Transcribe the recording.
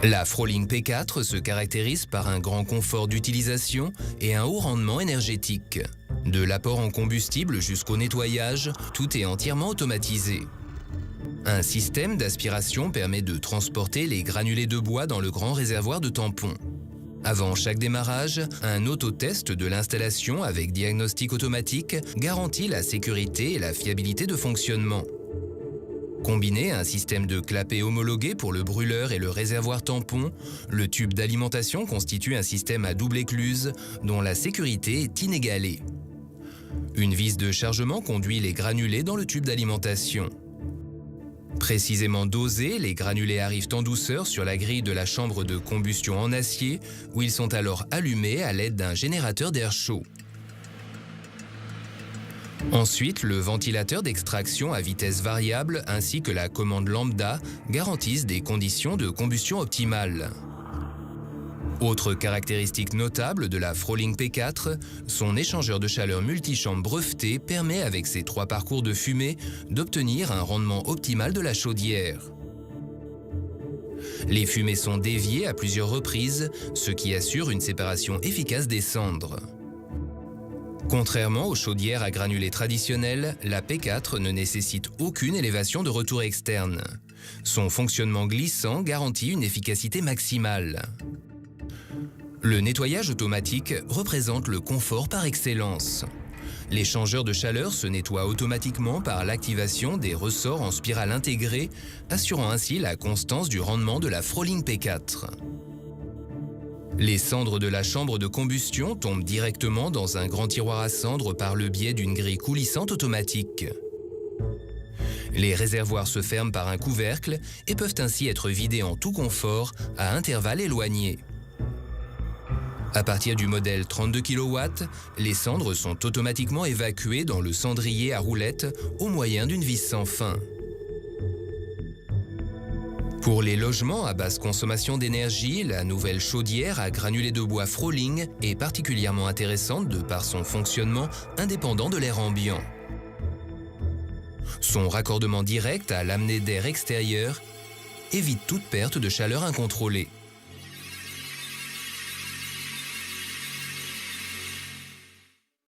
La Froling P4 se caractérise par un grand confort d'utilisation et un haut rendement énergétique. De l'apport en combustible jusqu'au nettoyage, tout est entièrement automatisé. Un système d'aspiration permet de transporter les granulés de bois dans le grand réservoir de tampons. Avant chaque démarrage, un autotest de l'installation avec diagnostic automatique garantit la sécurité et la fiabilité de fonctionnement. Combiné à un système de clapet homologué pour le brûleur et le réservoir tampon, le tube d'alimentation constitue un système à double écluse dont la sécurité est inégalée. Une vis de chargement conduit les granulés dans le tube d'alimentation. Précisément dosés, les granulés arrivent en douceur sur la grille de la chambre de combustion en acier, où ils sont alors allumés à l'aide d'un générateur d'air chaud. Ensuite, le ventilateur d'extraction à vitesse variable ainsi que la commande lambda garantissent des conditions de combustion optimales. Autre caractéristique notable de la Froling P4, son échangeur de chaleur multichambre breveté permet avec ses 3 parcours de fumée d'obtenir un rendement optimal de la chaudière. Les fumées sont déviées à plusieurs reprises, ce qui assure une séparation efficace des cendres. Contrairement aux chaudières à granulés traditionnelles, la P4 ne nécessite aucune élévation de retour externe. Son fonctionnement glissant garantit une efficacité maximale. Le nettoyage automatique représente le confort par excellence. L'échangeur de chaleur se nettoie automatiquement par l'activation des ressorts en spirale intégrée, assurant ainsi la constance du rendement de la Froling P4. Les cendres de la chambre de combustion tombent directement dans un grand tiroir à cendres par le biais d'une grille coulissante automatique. Les réservoirs se ferment par un couvercle et peuvent ainsi être vidés en tout confort à intervalles éloignés. À partir du modèle 32 kW, les cendres sont automatiquement évacuées dans le cendrier à roulettes au moyen d'une vis sans fin. Pour les logements à basse consommation d'énergie, la nouvelle chaudière à granulés de bois Froling est particulièrement intéressante de par son fonctionnement indépendant de l'air ambiant. Son raccordement direct à l'amener d'air extérieur évite toute perte de chaleur incontrôlée.